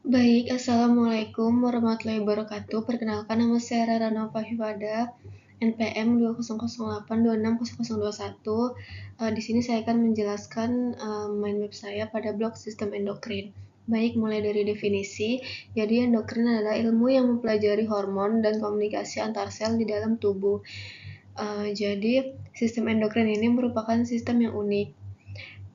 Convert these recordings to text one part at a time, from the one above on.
Baik, Assalamualaikum warahmatullahi wabarakatuh. Perkenalkan, nama saya Rara Nova Hifada, NPM 2008260021. Di sini saya akan menjelaskan mind map saya pada blok sistem endokrin. Baik, mulai dari definisi. Jadi, endokrin adalah ilmu yang mempelajari hormon dan komunikasi antar sel di dalam tubuh. Jadi, sistem endokrin ini merupakan sistem yang unik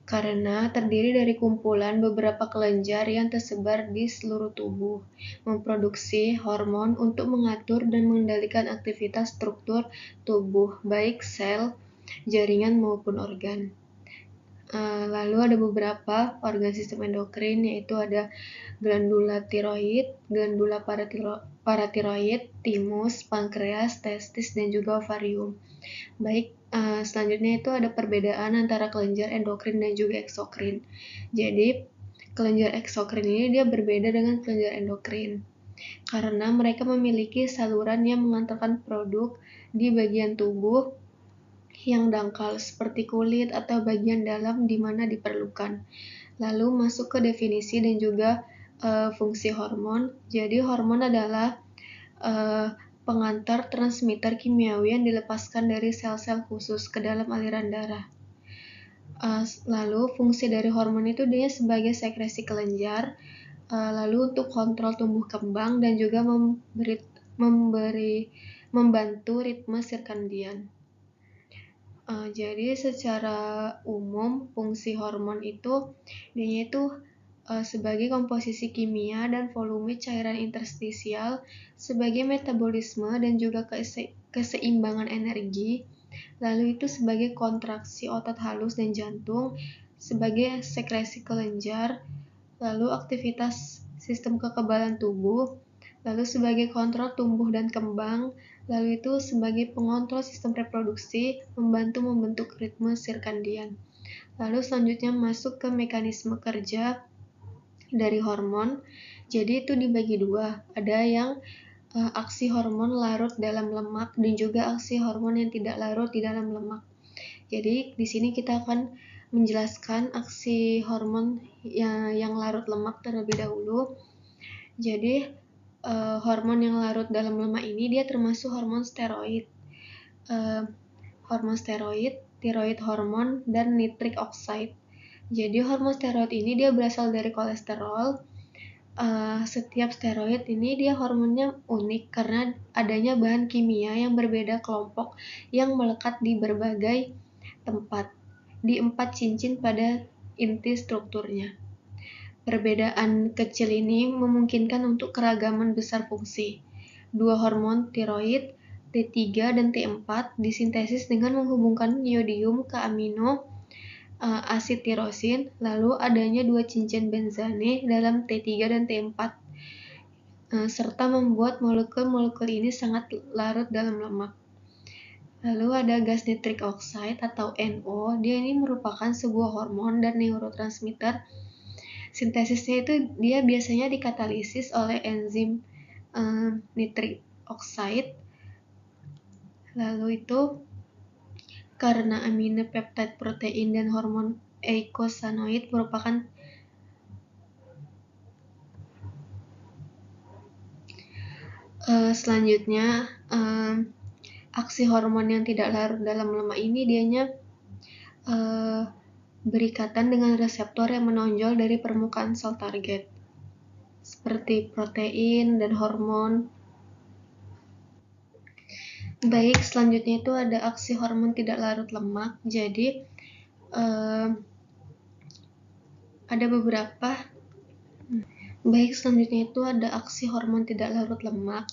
karena terdiri dari kumpulan beberapa kelenjar yang tersebar di seluruh tubuh, memproduksi hormon untuk mengatur dan mengendalikan aktivitas struktur tubuh, baik sel, jaringan maupun organ. Lalu ada beberapa organ sistem endokrin, yaitu ada glandula tiroid, glandula paratiroid, timus, pankreas, testis, dan juga ovarium. Baik, selanjutnya itu ada perbedaan antara kelenjar endokrin dan juga eksokrin. Jadi, kelenjar eksokrin ini dia berbeda dengan kelenjar endokrin karena mereka memiliki saluran yang mengantarkan produk di bagian tubuh yang dangkal seperti kulit atau bagian dalam di mana diperlukan. Lalu masuk ke definisi dan juga fungsi hormon. Jadi hormon adalah pengantar transmitter kimiawi yang dilepaskan dari sel-sel khusus ke dalam aliran darah. Lalu fungsi dari hormon itu dia sebagai sekresi kelenjar, lalu untuk kontrol tumbuh kembang dan juga membantu ritme sirkadian. Jadi secara umum fungsi hormon itu dia itu sebagai komposisi kimia dan volume cairan interstisial, sebagai metabolisme dan juga keseimbangan energi, lalu itu sebagai kontraksi otot halus dan jantung, sebagai sekresi kelenjar, lalu aktivitas sistem kekebalan tubuh, lalu sebagai kontrol tumbuh dan kembang, lalu itu sebagai pengontrol sistem reproduksi, membantu membentuk ritme sirkadian. Lalu selanjutnya masuk ke mekanisme kerja dari hormon. Jadi itu dibagi dua, ada yang aksi hormon larut dalam lemak dan juga aksi hormon yang tidak larut di dalam lemak. Jadi di sini kita akan menjelaskan aksi hormon yang larut lemak terlebih dahulu. Jadi hormon yang larut dalam lemak ini dia termasuk hormon steroid. Hormon steroid, tiroid hormon, dan nitric oxide. Jadi hormon steroid ini dia berasal dari kolesterol. Setiap steroid ini dia hormonnya unik karena adanya bahan kimia yang berbeda kelompok yang melekat di berbagai tempat di 4 cincin pada inti strukturnya. Perbedaan kecil ini memungkinkan untuk keragaman besar fungsi. Dua hormon tiroid, T3 dan T4 disintesis dengan menghubungkan iodium ke amino asid tirosin, lalu adanya dua cincin benzane dalam T3 dan T4, serta membuat molekul-molekul ini sangat larut dalam lemak. Lalu ada gas nitric oxide atau NO, dia ini merupakan sebuah hormon dan neurotransmitter. Sintesisnya itu dia biasanya dikatalisis oleh enzim nitric oxide. Lalu itu karena amino peptide protein dan hormon eicosanoid merupakan selanjutnya aksi hormon yang tidak larut dalam lemak ini dianya berikatan dengan reseptor yang menonjol dari permukaan sel target seperti protein dan hormon. Baik, selanjutnya itu ada aksi hormon tidak larut lemak. Jadi ada beberapa. Baik, selanjutnya itu ada aksi hormon tidak larut lemak.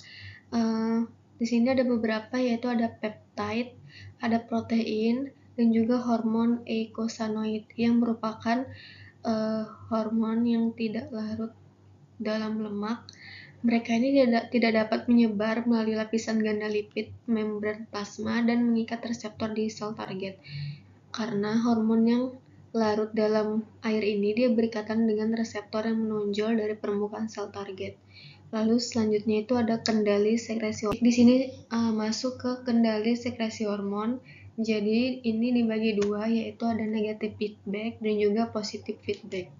Di sini ada beberapa, yaitu ada peptide, ada protein, dan juga hormon eicosanoid yang merupakan hormon yang tidak larut dalam lemak. Mereka ini tidak dapat menyebar melalui lapisan ganda lipid membran plasma dan mengikat reseptor di sel target. Karena hormon yang larut dalam air ini dia berikatan dengan reseptor yang menonjol dari permukaan sel target. Lalu selanjutnya itu ada kendali sekresi. Di sini masuk ke kendali sekresi hormon. Jadi ini dibagi dua, yaitu ada negative feedback dan juga positive feedback.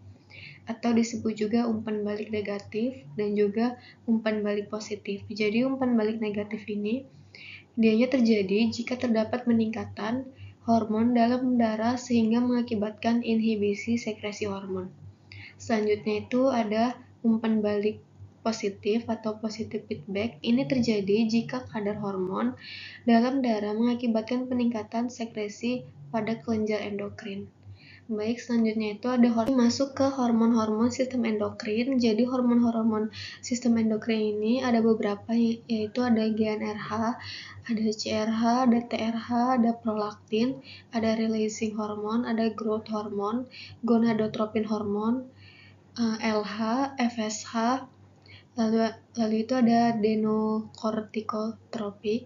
atau disebut juga umpan balik negatif dan juga umpan balik positif. Jadi umpan balik negatif ini dianya terjadi jika terdapat peningkatan hormon dalam darah sehingga mengakibatkan inhibisi sekresi hormon. Selanjutnya itu ada umpan balik positif atau positive feedback. Ini terjadi jika kadar hormon dalam darah mengakibatkan peningkatan sekresi pada kelenjar endokrin. Baik, selanjutnya itu ada masuk ke hormon-hormon sistem endokrin. Jadi hormon-hormon sistem endokrin ini ada beberapa, yaitu ada GnRH, ada CRH, ada TRH, ada prolaktin, ada releasing hormone, ada growth hormone, gonadotropin hormone, LH, FSH, lalu itu ada adenocorticotropik,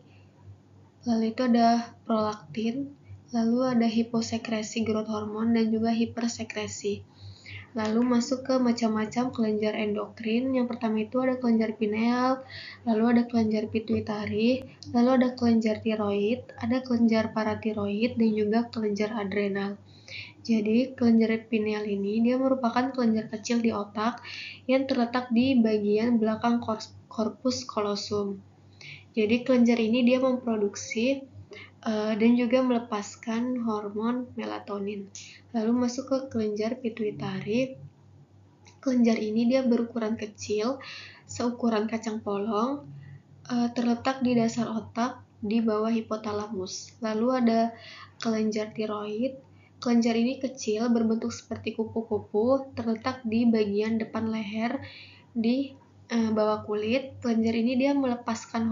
lalu itu ada prolaktin, lalu ada hiposekresi growth hormone dan juga hipersekresi. Lalu masuk ke macam-macam kelenjar endokrin. Yang pertama itu ada kelenjar pineal, lalu ada kelenjar pituitari, lalu ada kelenjar tiroid, ada kelenjar paratiroid dan juga kelenjar adrenal. Jadi kelenjar pineal ini dia merupakan kelenjar kecil di otak yang terletak di bagian belakang korpus kolosum. Jadi kelenjar ini dia memproduksi dan juga melepaskan hormon melatonin. Lalu masuk ke kelenjar pituitari. Kelenjar ini dia berukuran kecil, seukuran kacang polong, terletak di dasar otak di bawah hipotalamus. Lalu ada kelenjar tiroid. Kelenjar ini kecil, berbentuk seperti kupu-kupu, terletak di bagian depan leher di bawah kulit. Kelenjar ini dia melepaskan